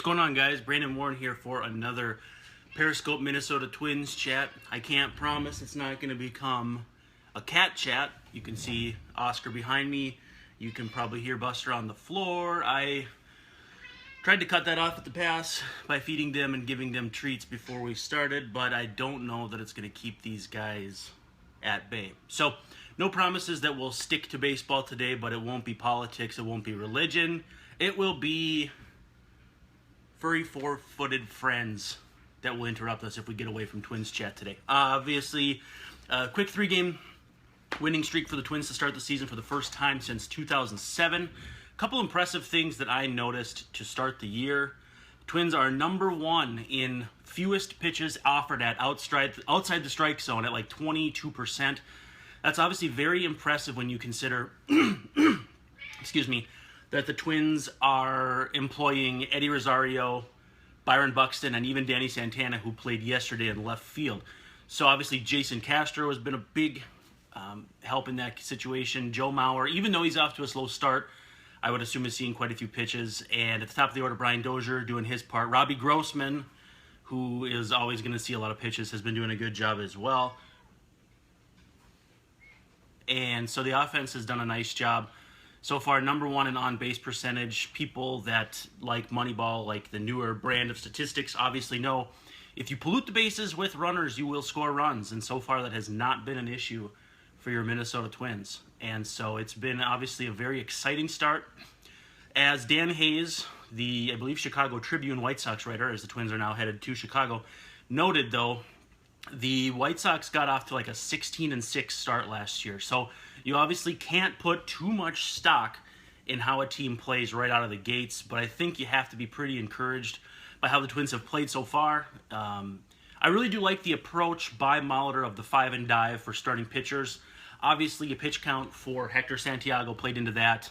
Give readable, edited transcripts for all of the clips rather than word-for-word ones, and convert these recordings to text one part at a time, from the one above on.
going on, guys? Brandon Warne here for another Periscope Minnesota Twins chat. I can't promise it's not going to become a cat chat. You can see Oscar behind me. You can probably hear Buster on the floor. I tried to cut that off at the pass by feeding them and giving them treats before we started, but I don't know that it's going to keep these guys at bay. So, no promises that we'll stick to baseball today, but it won't be politics, it won't be religion. It will be furry four-footed friends that will interrupt us if we get away from Twins chat today. Obviously, a quick 3-game winning streak for the Twins to start the season for the first time since 2007. A couple impressive things that I noticed to start the year. Twins are number one in fewest pitches offered at outside the strike zone at like 22%. That's obviously very impressive when you consider, excuse me, that the Twins are employing Eddie Rosario, Byron Buxton, and even Danny Santana, who played yesterday in left field. So obviously Jason Castro has been a big help in that situation. Joe Mauer, even though he's off to a slow start, I would assume is seeing quite a few pitches. And at the top of the order, Brian Dozier doing his part. Robbie Grossman, who is always going to see a lot of pitches, has been doing a good job as well. And so the offense has done a nice job. So far, number one in on-base percentage. People that like Moneyball, like the newer brand of statistics, obviously know if you pollute the bases with runners, you will score runs. And so far, that has not been an issue for your Minnesota Twins. And so it's been obviously a very exciting start. As Dan Hayes, the, I believe, Chicago Tribune White Sox writer, as the Twins are now headed to Chicago, noted, though, the White Sox got off to like a 16-6 start last year. So you obviously can't put too much stock in how a team plays right out of the gates, but I think you have to be pretty encouraged by how the Twins have played so far. I really do like the approach by Molitor of the 5 and dive for starting pitchers. Obviously, a pitch count for Hector Santiago played into that,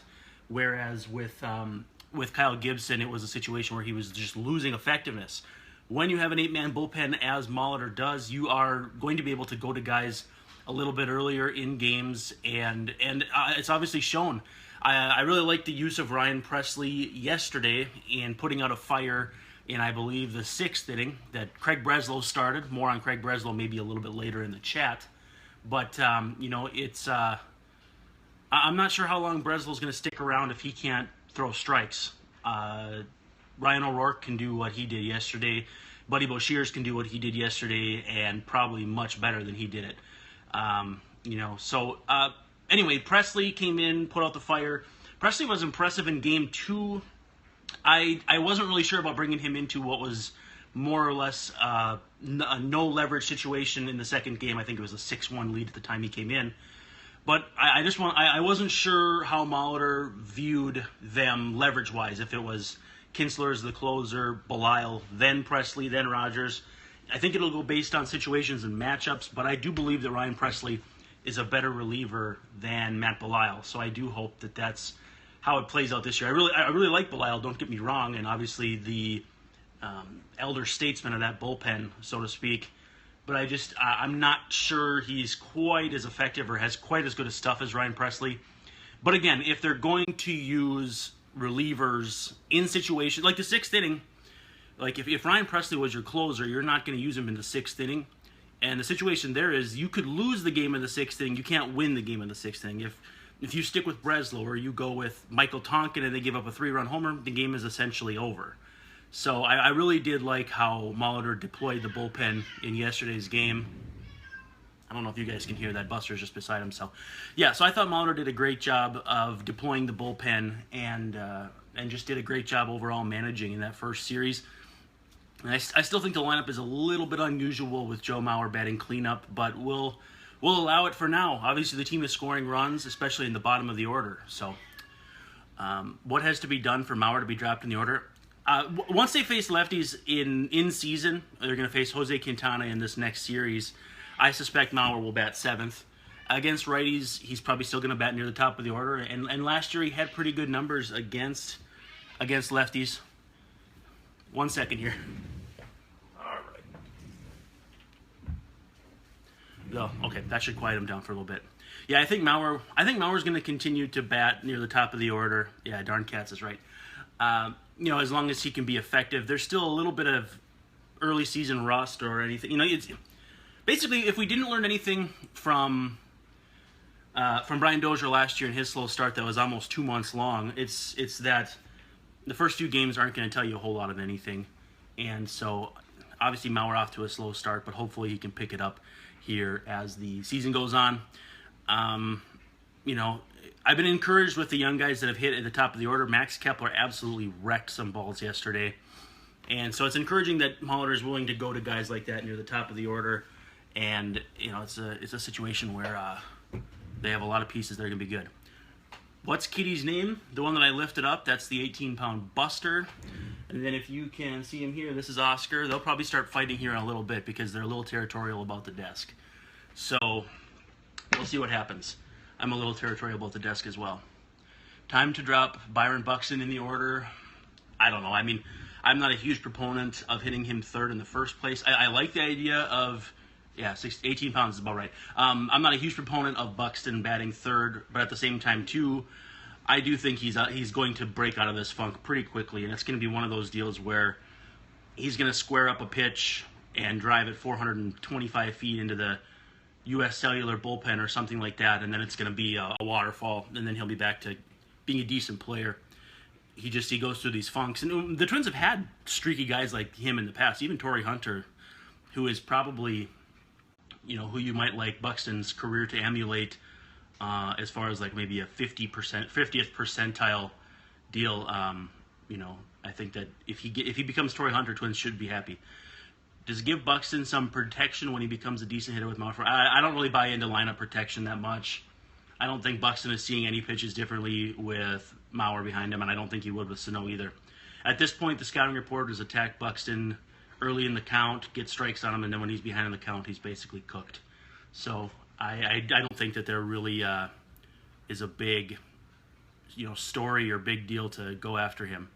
whereas with Kyle Gibson, it was a situation where he was just losing effectiveness. When you have an 8-man bullpen, as Molitor does, you are going to be able to go to guys a little bit earlier in games, and it's obviously shown. I really liked the use of Ryan Presley yesterday in putting out a fire in, I believe, the 6th inning that Craig Breslow started. More on Craig Breslow maybe a little bit later in the chat. But, you know, it's I'm not sure how long Breslow's going to stick around if he can't throw strikes. Ryan O'Rourke can do what he did yesterday. Buddy Boshears can do what he did yesterday, and probably much better than he did it. Anyway, Presley came in, put out the fire. Presley was impressive in Game 2. I wasn't really sure about bringing him into what was more or less a no-leverage situation in the second game. I think it was a 6-1 lead at the time he came in. But I wasn't sure how Molitor viewed them leverage-wise, if it was Kinsler as the closer, Belisle, then Presley, then Rogers. I think it'll go based on situations and matchups, but I do believe that Ryan Presley is a better reliever than Matt Belisle, so I do hope that that's how it plays out this year. I really like Belisle, don't get me wrong, and obviously the elder statesman of that bullpen, so to speak, but I'm not sure he's quite as effective or has quite as good a stuff as Ryan Presley. But again, if they're going to use relievers in situations like the 6th inning, like if Ryan Presley was your closer, you're not going to use him in the 6th inning. And the situation there is you could lose the game in the 6th inning. You can't win the game in the 6th inning. If you stick with Breslow or you go with Michael Tonkin and they give up a 3-run homer, the game is essentially over. So I really did like how Molitor deployed the bullpen in yesterday's game. I don't know if you guys can hear that. Buster's just beside him. So I thought Molitor did a great job of deploying the bullpen and just did a great job overall managing in that first series. And I still think the lineup is a little bit unusual with Joe Mauer batting cleanup, but we'll allow it for now. Obviously, the team is scoring runs, especially in the bottom of the order. So what has to be done for Mauer to be dropped in the order? Once they face lefties in season, they're going to face Jose Quintana in this next series. I suspect Mauer will bat 7th. Against righties, he's probably still going to bat near the top of the order. And last year he had pretty good numbers against lefties. 1 second here. All right. Oh, okay, that should quiet him down for a little bit. Yeah, I think Mauer's going to continue to bat near the top of the order. Yeah, darn cats is right. As long as he can be effective. There's still a little bit of early season rust or anything. It's basically, if we didn't learn anything from Brian Dozier last year and his slow start that was almost 2 months long, it's that the first few games aren't going to tell you a whole lot of anything. And so, obviously, Mauer off to a slow start, but hopefully he can pick it up here as the season goes on. I've been encouraged with the young guys that have hit at the top of the order. Max Kepler absolutely wrecked some balls yesterday. And so it's encouraging that Molitor is willing to go to guys like that near the top of the order. And, it's a situation where they have a lot of pieces that are going to be good. What's Kitty's name? The one that I lifted up, that's the 18-pound Buster. And then if you can see him here, this is Oscar. They'll probably start fighting here in a little bit because they're a little territorial about the desk. So we'll see what happens. I'm a little territorial about the desk as well. Time to drop Byron Buxton in the order. I don't know. I mean, I'm not a huge proponent of hitting him third in the first place. I like the idea of, 18 pounds is about right. I'm not a huge proponent of Buxton batting third, but at the same time, too, I do think he's going to break out of this funk pretty quickly, and it's going to be one of those deals where he's going to square up a pitch and drive it 425 feet into the U.S. Cellular bullpen or something like that, and then it's going to be a waterfall, and then he'll be back to being a decent player. He goes through these funks, and the Twins have had streaky guys like him in the past. Even Torrey Hunter, who is probably, who you might like Buxton's career to emulate, as far as like maybe a 50th percentile deal. I think that if he becomes Torrey Hunter, Twins should be happy. Does it give Buxton some protection when he becomes a decent hitter with Mauer? I don't really buy into lineup protection that much. I don't think Buxton is seeing any pitches differently with Mauer behind him, and I don't think he would with Sano either. At this point, the scouting reporters attack Buxton early in the count, get strikes on him, and then when he's behind in the count, he's basically cooked. So I don't think that there really is a big story or big deal to go after him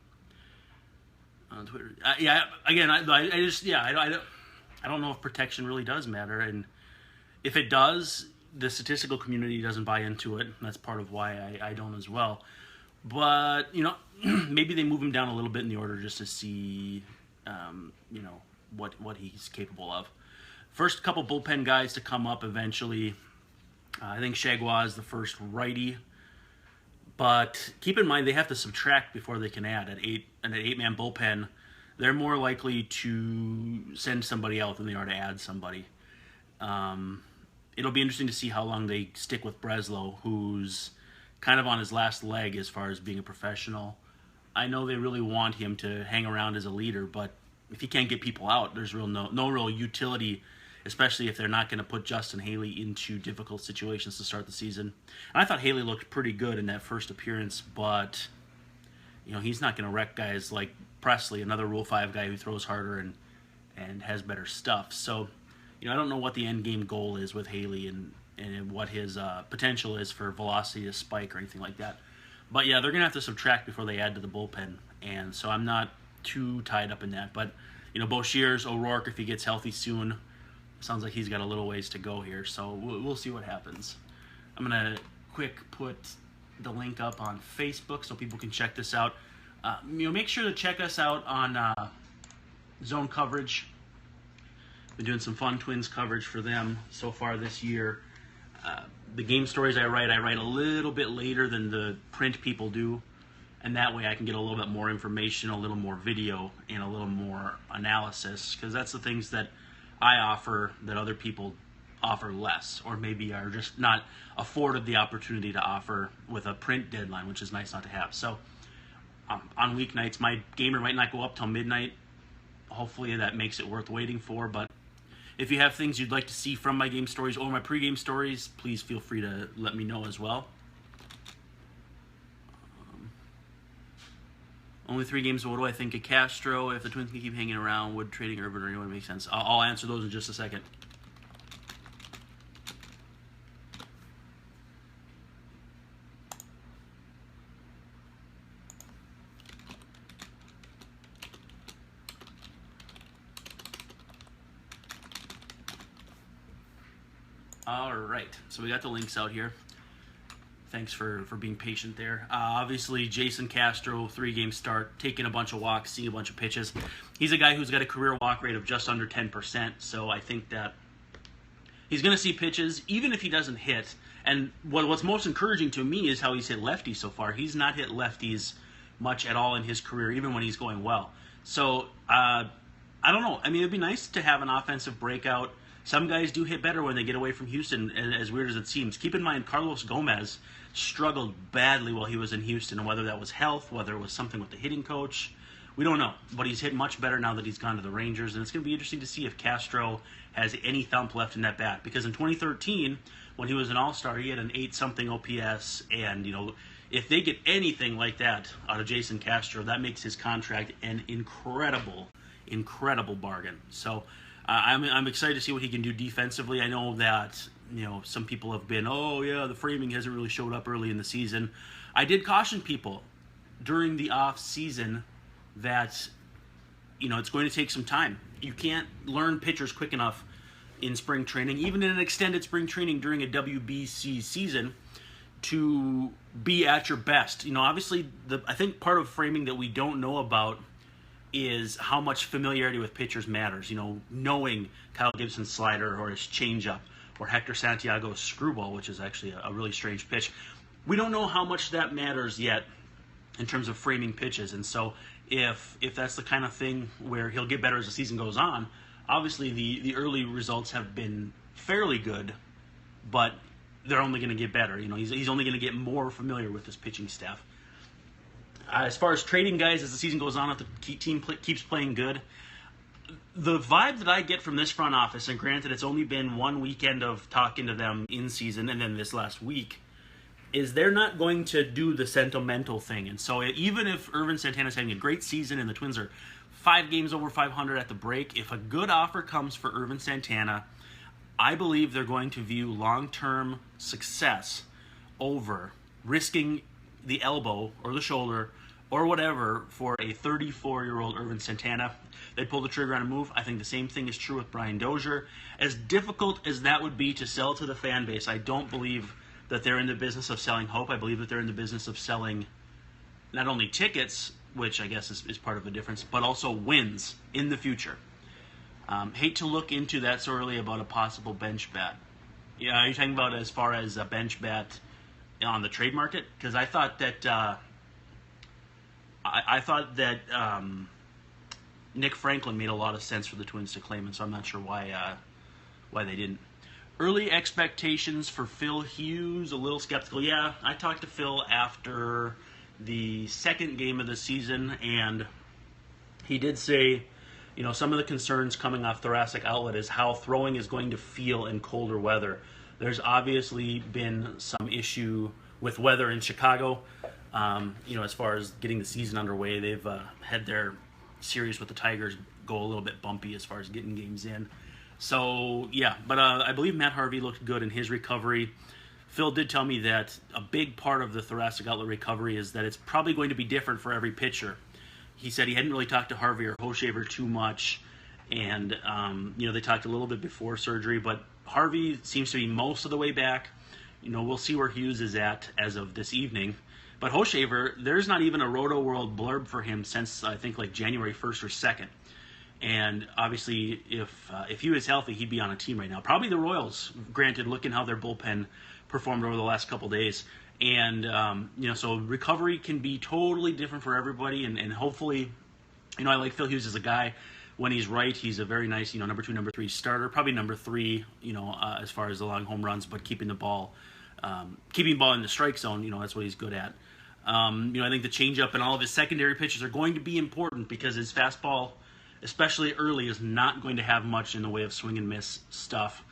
on Twitter. Again, I don't know if protection really does matter, and if it does, the statistical community doesn't buy into it. That's part of why I don't as well. But maybe they move him down a little bit in the order just to see what he's capable of. First couple bullpen guys to come up eventually. I think Chagua is the first righty. But keep in mind, they have to subtract before they can add. At an 8-man bullpen, they're more likely to send somebody out than they are to add somebody. It'll be interesting to see how long they stick with Breslow, who's kind of on his last leg as far as being a professional. I know they really want him to hang around as a leader, but if he can't get people out, there's no real utility, especially if they're not going to put Justin Haley into difficult situations to start the season. And I thought Haley looked pretty good in that first appearance, but he's not going to wreck guys like Presley, another Rule 5 guy who throws harder and has better stuff. So, I don't know what the end game goal is with Haley and what his potential is for velocity to spike or anything like that. But yeah, they're going to have to subtract before they add to the bullpen, and so I'm not too tied up in that. But Boshears, O'Rourke, if he gets healthy soon, sounds like he's got a little ways to go here, so we'll see what happens. I'm going to quick put the link up on Facebook so people can check this out. Make sure to check us out on Zone Coverage. Been doing some fun Twins coverage for them so far this year. The game stories I write a little bit later than the print people do, and that way I can get a little bit more information, a little more video, and a little more analysis, because that's the things that I offer that other people offer less, or maybe are just not afforded the opportunity to offer with a print deadline, which is nice not to have. So on weeknights, my gamer might not go up till midnight. Hopefully that makes it worth waiting for, but if you have things you'd like to see from my game stories or my pregame stories, please feel free to let me know as well. Only 3 games, what do I think of Castro? If the Twins can keep hanging around, would trading Urban or anyone make sense? I'll answer those in just a second. All right, so we got the links out here. Thanks for being patient there. Obviously, Jason Castro, 3-game start, taking a bunch of walks, seeing a bunch of pitches. He's a guy who's got a career walk rate of just under 10%, so I think that he's going to see pitches, even if he doesn't hit. And what's most encouraging to me is how he's hit lefties so far. He's not hit lefties much at all in his career, even when he's going well. So, I don't know. I mean, it'd be nice to have an offensive breakout. Some guys do hit better when they get away from Houston, as weird as it seems. Keep in mind, Carlos Gomez struggled badly while he was in Houston, and whether that was health, whether it was something with the hitting coach, we don't know. But he's hit much better now that he's gone to the Rangers, and it's going to be interesting to see if Castro has any thump left in that bat. Because in 2013, when he was an All-Star, he had an 8-something OPS, and, if they get anything like that out of Jason Castro, that makes his contract an incredible bargain. So I'm excited to see what he can do defensively. I know that some people have been, the framing hasn't really showed up early in the season. I did caution people during the off season that it's going to take some time. You can't learn pitchers quick enough in spring training, even in an extended spring training during a WBC season, to be at your best. Obviously, I think part of framing that we don't know about is how much familiarity with pitchers matters. Knowing Kyle Gibson's slider or his changeup or Hector Santiago's screwball, which is actually a really strange pitch. We don't know how much that matters yet in terms of framing pitches. And so if that's the kind of thing where he'll get better as the season goes on, obviously the early results have been fairly good, but they're only going to get better. He's only going to get more familiar with his pitching staff. As far as trading guys as the season goes on, if the team keeps playing good, the vibe that I get from this front office, and granted it's only been one weekend of talking to them in season and then this last week, is they're not going to do the sentimental thing. And so even if Ervin Santana's having a great season and the Twins are 5 games over 500 at the break, if a good offer comes for Ervin Santana, I believe they're going to view long-term success over risking the elbow or the shoulder or whatever for a 34-year-old Ervin Santana. They'd pull the trigger on a move. I think the same thing is true with Brian Dozier. As difficult as that would be to sell to the fan base, I don't believe that they're in the business of selling hope. I believe that they're in the business of selling not only tickets, which I guess is part of the difference, but also wins in the future. Hate to look into that so early about a possible bench bat. Yeah, are you talking about as far as a bench bat on the trade market? Because I thought that Nick Franklin made a lot of sense for the Twins to claim, and so I'm not sure why they didn't. Early expectations for Phil Hughes, a little skeptical. Yeah, I talked to Phil after the second game of the season, and he did say, some of the concerns coming off thoracic outlet is how throwing is going to feel in colder weather. There's obviously been some issue with weather in Chicago. As far as getting the season underway, they've had their series with the Tigers go a little bit bumpy as far as getting games in. So, yeah, but I believe Matt Harvey looked good in his recovery. Phil did tell me that a big part of the thoracic outlet recovery is that it's probably going to be different for every pitcher. He said he hadn't really talked to Harvey or Hochevar too much, and they talked a little bit before surgery, but Harvey seems to be most of the way back. We'll see where Hughes is at as of this evening. But Hochevar, there's not even a Roto World blurb for him since, I think, like January 1st or 2nd. And obviously, if he was healthy, he'd be on a team right now. Probably the Royals, granted, looking how their bullpen performed over the last couple days. And, so recovery can be totally different for everybody. And hopefully, I like Phil Hughes as a guy. When he's right, he's a very nice, number 2, number 3 starter. Probably number 3, as far as the long home runs, but keeping the ball in the strike zone, that's what he's good at. I think the changeup and all of his secondary pitches are going to be important because his fastball, especially early, is not going to have much in the way of swing and miss stuff.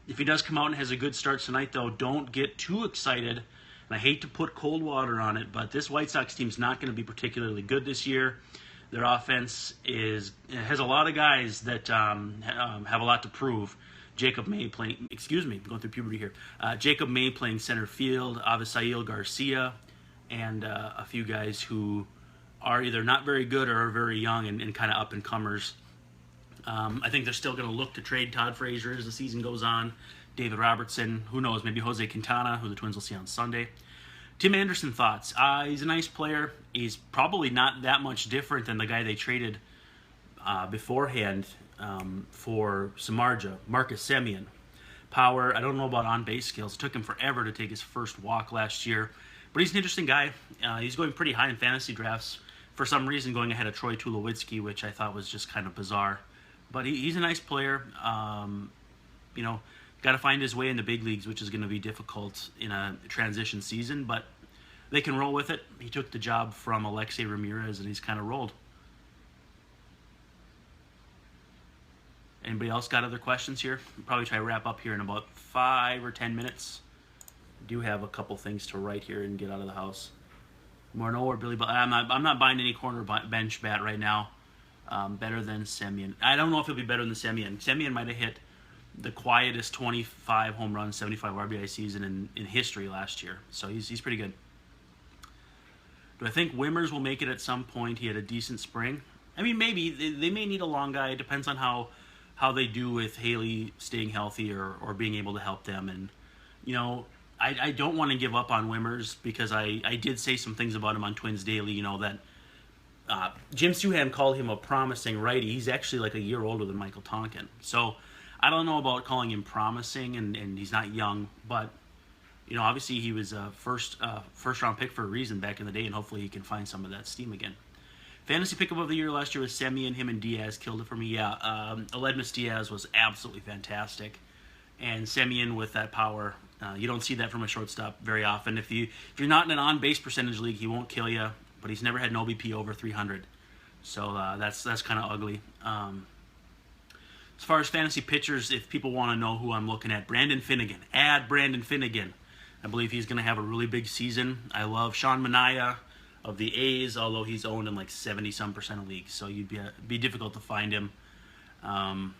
If he does come out and has a good start tonight, though, don't get too excited. And I hate to put cold water on it, but this White Sox team's not going to be particularly good this year. Their offense has a lot of guys that have a lot to prove. Jacob May playing, going through puberty here. Jacob May playing center field, Avisail Garcia, and a few guys who are either not very good or are very young and kind of up-and-comers. I think they're still going to look to trade Todd Frazier as the season goes on David Robertson, who knows, maybe Jose Quintana, who the Twins will see on Sunday. Tim Anderson thoughts. He's a nice player. He's probably not that much different than the guy they traded beforehand for Samardzija, Marcus Semien. Power, I don't know about on-base skills. It took him forever to take his first walk last year. But he's an interesting guy. He's going pretty high in fantasy drafts. For some reason, going ahead of Troy Tulowitzki, which I thought was just kind of bizarre. But he's a nice player. Got to find his way in the big leagues, which is going to be difficult in a transition season. But they can roll with it. He took the job from Alexei Ramirez, and he's kind of rolled. Anybody else got other questions here? We'll probably try to wrap up here in about 5 or 10 minutes. I do have a couple things to write here and get out of the house. Morneau or Billy, but I'm not buying any corner bench bat right now. Better than Semien. I don't know if he'll be better than Semien. Semien might have hit the quietest 25 home runs, 75 RBI season in history last year. So he's pretty good. Do I think Wimmers will make it at some point? He had a decent spring. I mean, maybe. They may need a long guy. It depends on how they do with Haley staying healthy or being able to help them. And, I don't want to give up on Wimmers because I did say some things about him on Twins Daily, that Jim Suhan called him a promising righty. He's actually like a year older than Michael Tonkin. So I don't know about calling him promising, and he's not young. But, obviously he was a first-round pick for a reason back in the day, and hopefully he can find some of that steam again. Fantasy pickup of the year last year was Semien. Him and Diaz killed it for me. Yeah, Aledmus Diaz was absolutely fantastic. And Semien with that power, you don't see that from a shortstop very often. If you're not in an on-base percentage league, he won't kill you. But he's never had an OBP over 300. So that's kind of ugly. As far as fantasy pitchers, if people want to know who I'm looking at, Brandon Finnegan. Add Brandon Finnegan. I believe he's going to have a really big season. I love Sean Manaea of the A's, although he's owned in like 70-some% of leagues, so you'd be difficult to find him. I'm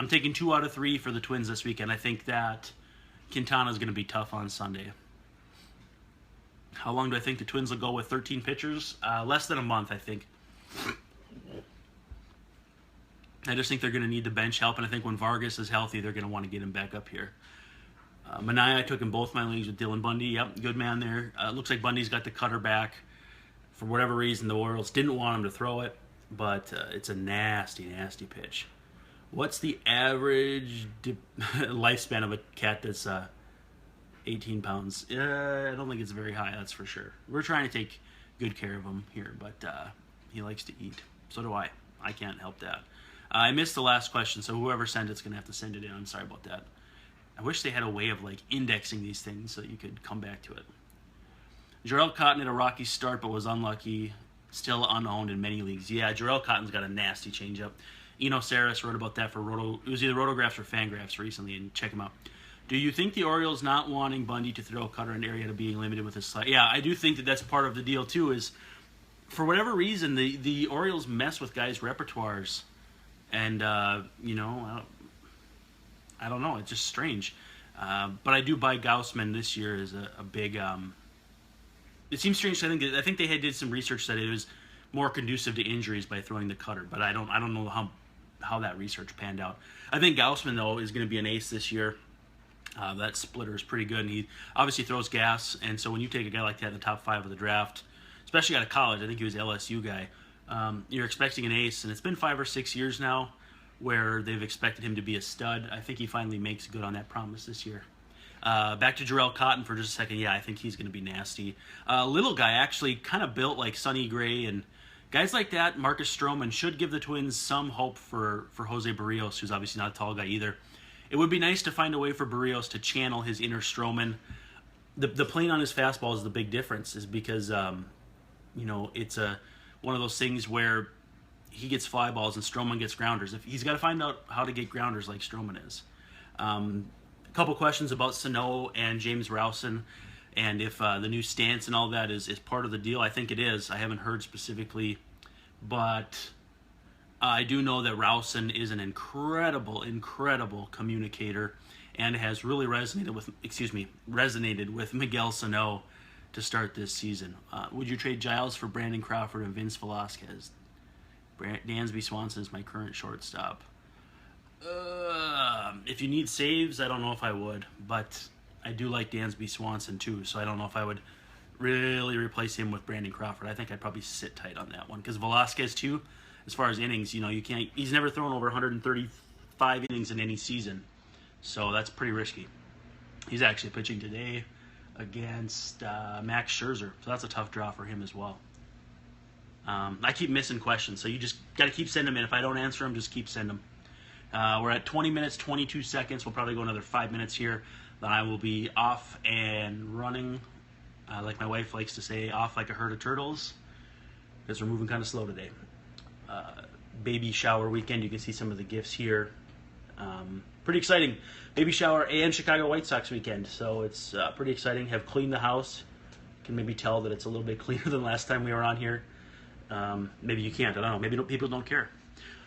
taking 2 out of 3 for the Twins this weekend. I think that Quintana's going to be tough on Sunday. How long do I think the Twins will go with 13 pitchers? Less than a month, I think. I just think they're going to need the bench help, and I think when Vargas is healthy, they're going to want to get him back up here. Manaea, I took in both my leagues with Dylan Bundy. Yep, good man there. Looks like Bundy's got the cutter back. For whatever reason, the Orioles didn't want him to throw it, but it's a nasty, nasty pitch. What's the average lifespan of a cat that's 18 pounds? I don't think it's very high, that's for sure. We're trying to take good care of him here, but he likes to eat. So do I. I can't help that. I missed the last question, so whoever sent it's going to have to send it in. I'm sorry about that. I wish they had a way of indexing these things so you could come back to it. Jarrell Cotton had a rocky start but was unlucky, still unowned in many leagues. Yeah, Jarrell Cotton's got a nasty changeup. Eno Saris wrote about that for it was either Rotographs or Fangraphs recently, and check him out. Do you think the Orioles not wanting Bundy to throw a cutter in area to being limited with his slide? Yeah, I do think that's part of the deal too. Is for whatever reason the Orioles mess with guys' repertoires, and I don't know. It's just strange. But I do buy Gaussman this year as a big. It seems strange. I think they did some research that it was more conducive to injuries by throwing the cutter, but I don't know how that research panned out. I think Gaussman though is going to be an ace this year. That splitter is pretty good, and he obviously throws gas. And so when you take a guy like that in the top 5 of the draft, especially out of college, I think he was an LSU guy. You're expecting an ace, and it's been 5 or 6 years now where they've expected him to be a stud. I think he finally makes good on that promise this year. Back to Jarrell Cotton for just a second. Yeah, I think he's going to be nasty. Little guy, actually kind of built like Sonny Gray, and guys like that, Marcus Stroman, should give the Twins some hope for Jose Barrios, who's obviously not a tall guy either. It would be nice to find a way for Barrios to channel his inner Stroman. The plane on his fastball is the big difference, is because it's one of those things where he gets fly balls and Stroman gets grounders. He's got to find out how to get grounders like Stroman is. A couple questions about Sano and James Rowson, and if the new stance and all that is part of the deal. I think it is. I haven't heard specifically, but I do know that Rowson is an incredible communicator and has really resonated with Miguel Sano to start this season. Would you trade Giles for Brandon Crawford and Vince Velasquez? Dansby Swanson is my current shortstop. If you need saves, I don't know if I would, but I do like Dansby Swanson too, so I don't know if I would really replace him with Brandon Crawford. I think I'd probably sit tight on that one because Velasquez too, as far as innings, you can't. He's never thrown over 135 innings in any season, so that's pretty risky. He's actually pitching today against Max Scherzer, so that's a tough draw for him as well. I keep missing questions, so you just got to keep sending them in. If I don't answer them, just keep sending them. We're at 20 minutes, 22 seconds. We'll probably go another 5 minutes here. Then I will be off and running, like my wife likes to say, off like a herd of turtles, because we're moving kind of slow today. Baby shower weekend. You can see some of the gifts here. Pretty exciting. Baby shower and Chicago White Sox weekend. So it's pretty exciting. Have cleaned the house. Can maybe tell that it's a little bit cleaner than last time we were on here. Maybe you can't. I don't know. Maybe people don't care.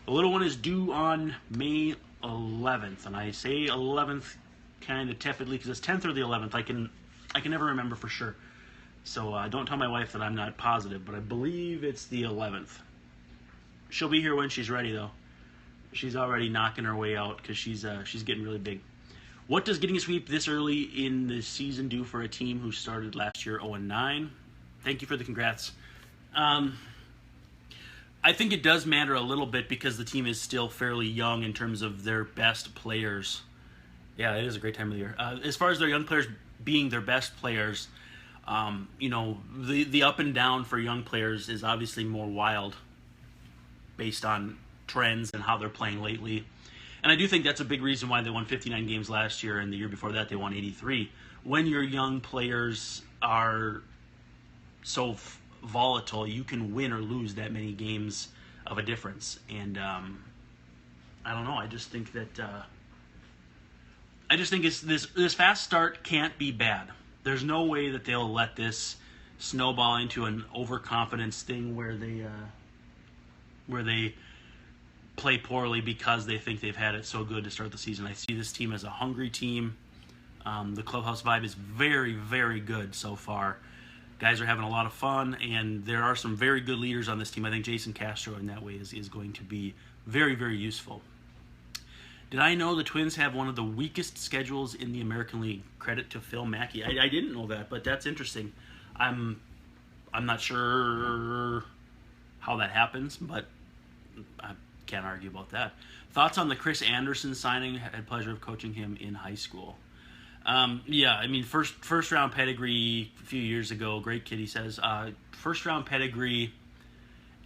The little one is due on May 11th, and I say 11th kind of tepidly because it's 10th or the 11th. I can never remember for sure. So don't tell my wife that I'm not positive, but I believe it's the 11th. She'll be here when she's ready, though. She's already knocking her way out because she's getting really big. What does getting a sweep this early in the season do for a team who started last year 0-9? Thank you for the congrats. I think it does matter a little bit because the team is still fairly young in terms of their best players. Yeah, it is a great time of the year. As far as their young players being their best players, the up and down for young players is obviously more wild based on trends and how they're playing lately. And I do think that's a big reason why they won 59 games last year, and the year before that they won 83. When your young players are so volatile, you can win or lose that many games of a difference. And I don't know. I just think it's this fast start can't be bad. There's no way that they'll let this snowball into an overconfidence thing where they play poorly because they think they've had it so good to start the season. I see this team as a hungry team. The clubhouse vibe is very, very good so far. Guys are having a lot of fun, and there are some very good leaders on this team. I think Jason Castro in that way is going to be very, very useful. Did I know the Twins have one of the weakest schedules in the American League? Credit to Phil Mackey. I didn't know that, but that's interesting. I'm not sure how that happens, but I can't argue about that. Thoughts on the Chris Anderson signing? Had the pleasure of coaching him in high school. Yeah, I mean, first round pedigree a few years ago. Great kid, he says. First round pedigree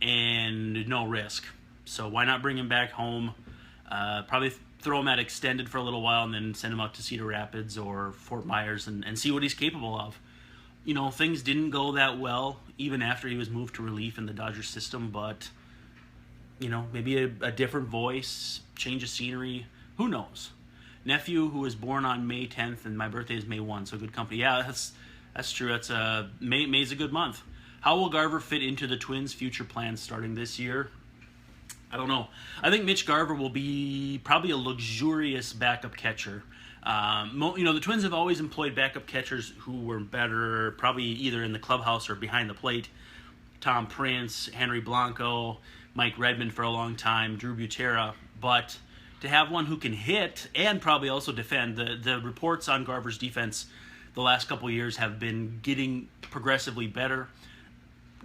and no risk. So why not bring him back home? Probably throw him at extended for a little while and then send him out to Cedar Rapids or Fort Myers and see what he's capable of. Things didn't go that well even after he was moved to relief in the Dodgers system, but maybe a different voice, change of scenery. Who knows? Nephew who was born on May 10th, and my birthday is May 1, so good company. Yeah, that's true. May's a good month. How will Garver fit into the Twins' future plans starting this year? I don't know. I think Mitch Garver will be probably a luxurious backup catcher. The Twins have always employed backup catchers who were better, probably either in the clubhouse or behind the plate. Tom Prince, Henry Blanco, Mike Redmond for a long time, Drew Butera, but to have one who can hit and probably also defend. The reports on Garver's defense the last couple of years have been getting progressively better.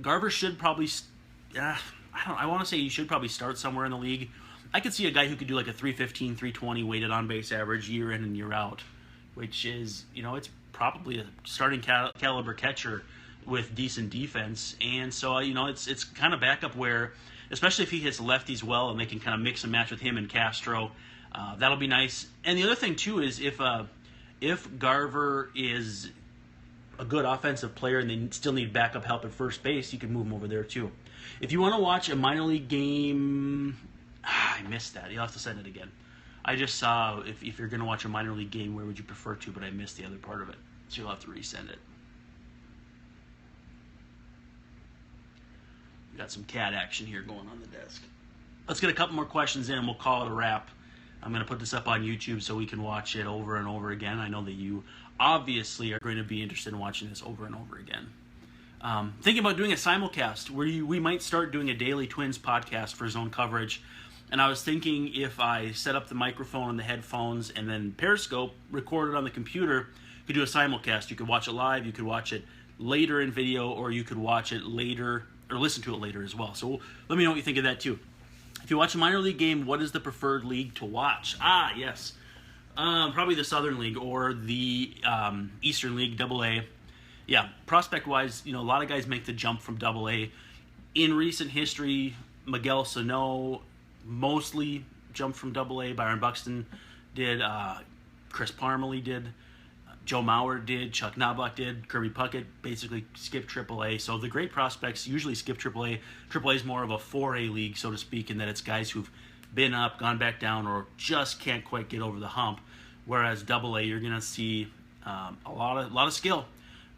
Garver should probably, I want to say he should probably start somewhere in the league. I could see a guy who could do like a 315, 320 weighted on base average year in and year out, which is, it's probably a starting caliber catcher with decent defense. And so, it's kind of backup where, especially if he hits lefties well and they can kind of mix and match with him and Castro, that'll be nice. And the other thing too is if Garver is a good offensive player and they still need backup help at first base, you can move him over there too. If you want to watch a minor league game, I missed that. You'll have to send it again. I just saw if you're going to watch a minor league game, where would you prefer to? But I missed the other part of it, so you'll have to resend it. Got some cat action here going on the desk. Let's get a couple more questions in and we'll call it a wrap. I'm going to put this up on YouTube so we can watch it over and over again. I know that you obviously are going to be interested in watching this over and over again. Thinking about doing a simulcast where we might start doing a daily Twins podcast for zone coverage. And I was thinking if I set up the microphone and the headphones and then Periscope, record it on the computer, you could do a simulcast. You could watch it live, you could watch it later in video, or you could watch it later, or listen to it later as well. So let me know what you think of that too. If you watch a minor league game, what is the preferred league to watch? Yes. Probably the Southern League or the Eastern League, AA. Yeah, prospect-wise, a lot of guys make the jump from AA. In recent history, Miguel Sano mostly jumped from AA. Byron Buxton did. Chris Parmalee did. Joe Mauer did. Chuck Knobloch did. Kirby Puckett basically skipped AAA. So the great prospects usually skip AAA. AAA is more of a 4A league, so to speak, in that it's guys who've been up, gone back down, or just can't quite get over the hump. Whereas AA, you're going to see a lot of skill.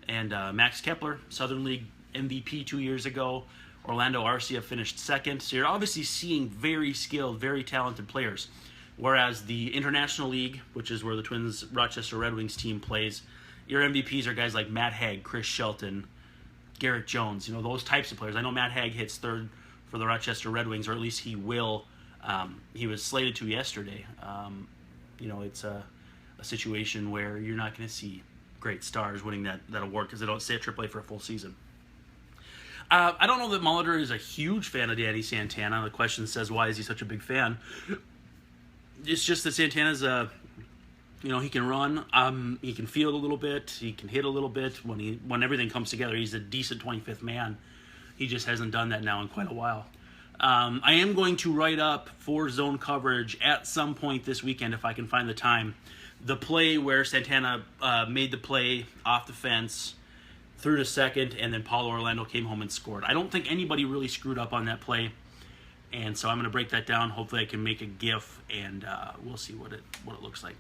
And Max Kepler, Southern League MVP 2 years ago. Orlando Arcia finished second. So you're obviously seeing very skilled, very talented players. Whereas the International League, which is where the Twins Rochester Red Wings team plays, your MVPs are guys like Matt Hague, Chris Shelton, Garrett Jones, those types of players. I know Matt Hague hits third for the Rochester Red Wings, or at least he will. He was slated to yesterday. It's a situation where you're not going to see great stars winning that award because they don't stay at AAA for a full season. I don't know that Molitor is a huge fan of Danny Santana. The question says, why is he such a big fan? It's just that Santana's he can run, he can field a little bit, he can hit a little bit. When everything comes together, he's a decent 25th man. He just hasn't done that now in quite a while. I am going to write up for zone coverage at some point this weekend, if I can find the time, the play where Santana made the play off the fence, through to second, and then Paulo Orlando came home and scored. I don't think anybody really screwed up on that play, and so I'm going to break that down. Hopefully I can make a GIF, and we'll see what it looks like.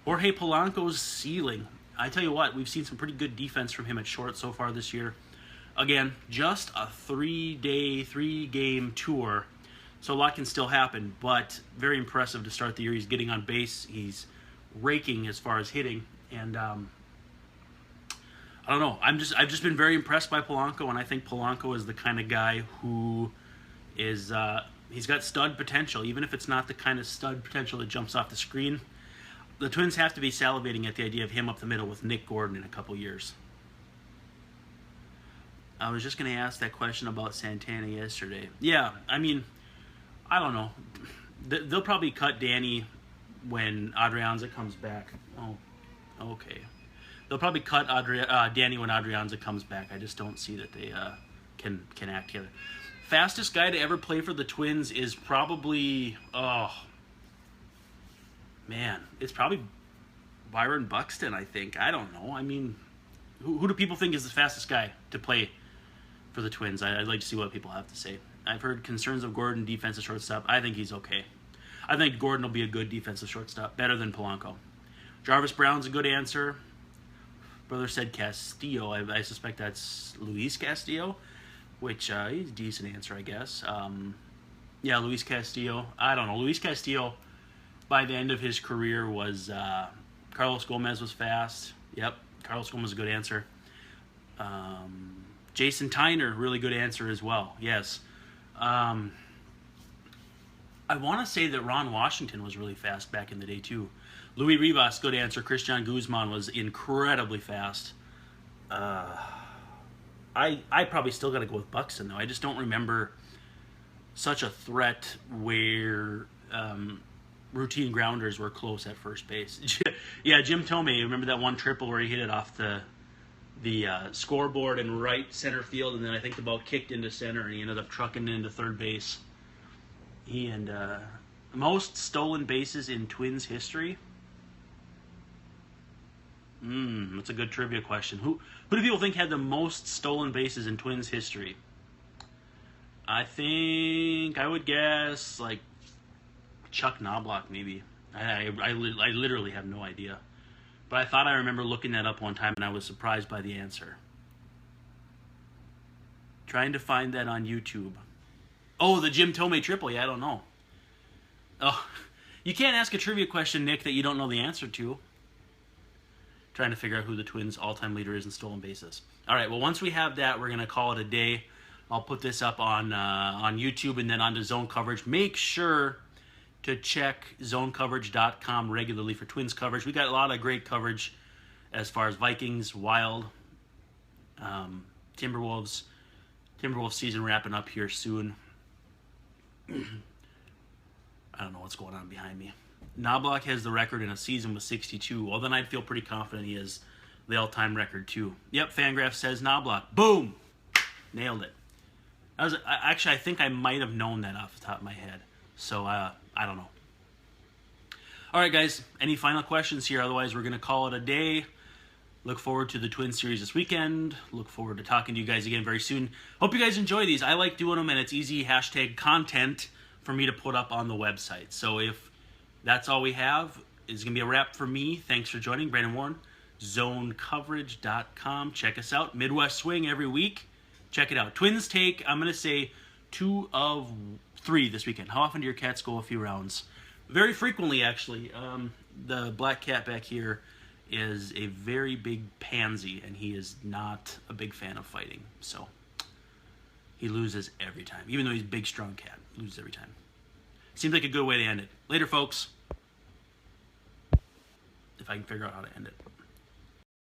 Jorge Polanco's ceiling. I tell you what, we've seen some pretty good defense from him at short so far this year. Again, just a 3-game tour, so a lot can still happen, but very impressive to start the year. He's getting on base. He's raking as far as hitting, and I don't know. I've just been very impressed by Polanco, and I think Polanco is the kind of guy who is he's got stud potential, even if it's not the kind of stud potential that jumps off the screen. The Twins have to be salivating at the idea of him up the middle with Nick Gordon in a couple years. I was just going to ask that question about Santana yesterday. Yeah, I mean, I don't know. They'll probably cut Danny when Adrianza comes back. Oh, okay. They'll probably cut Danny when Adrianza comes back. I just don't see that they can act together. Fastest guy to ever play for the Twins is probably, it's probably Byron Buxton, I think. I don't know. I mean, who do people think is the fastest guy to play for the Twins? I'd like to see what people have to say. I've heard concerns of Gordon, defensive shortstop. I think he's okay. I think Gordon will be a good defensive shortstop, better than Polanco. Jarvis Brown's a good answer. Brother said Castillo. I suspect that's Luis Castillo, which is a decent answer, I guess. Luis Castillo. I don't know. Luis Castillo, by the end of his career, was Carlos Gomez was fast. Yep, Carlos Gomez is a good answer. Jason Tyner, really good answer as well. Yes. I want to say that Ron Washington was really fast back in the day, too. Louis Rivas, good answer. Christian Guzman was incredibly fast. I probably still got to go with Buxton, though. I just don't remember such a threat where routine grounders were close at first base. Yeah, Jim Tomei, remember that one triple where he hit it off the scoreboard in right center field, and then I think the ball kicked into center, and he ended up trucking into third base. Most stolen bases in Twins history? That's a good trivia question. Who do people think had the most stolen bases in Twins history? I think I would guess like Chuck Knobloch, maybe. I literally have no idea. But I thought I remember looking that up one time, and I was surprised by the answer. Trying to find that on YouTube. Oh, the Jim Tomei triple. Yeah, I don't know. Oh, you can't ask a trivia question, Nick, that you don't know the answer to. Trying to figure out who the Twins' all-time leader is in stolen bases. All right, well, once we have that, we're going to call it a day. I'll put this up on YouTube and then onto zone coverage. Make sure to check zonecoverage.com regularly for Twins coverage. We got a lot of great coverage as far as Vikings, Wild, Timberwolves. Timberwolves season wrapping up here soon. I don't know what's going on behind me. Knobloch has the record in a season with 62. Well, then I'd feel pretty confident he has the all-time record too. Yep, Fangraph says Knobloch. Boom! Nailed it. Actually, I think I might have known that off the top of my head. So, I don't know. All right, guys. Any final questions here? Otherwise, we're going to call it a day. Look forward to the Twins series this weekend. Look forward to talking to you guys again very soon. Hope you guys enjoy these. I like doing them, and it's easy hashtag content for me to put up on the website. So if that's all we have, it's going to be a wrap for me. Thanks for joining. Brandon Warne, zonecoverage.com. Check us out. Midwest Swing every week. Check it out. Twins take, I'm going to say, 2 of 3 this weekend. How often do your cats go a few rounds? Very frequently, actually. The black cat back here is a very big pansy, and he is not a big fan of fighting. So he loses every time. Even though he's a big, strong cat, he loses every time. Seems like a good way to end it. Later, folks. If I can figure out how to end it.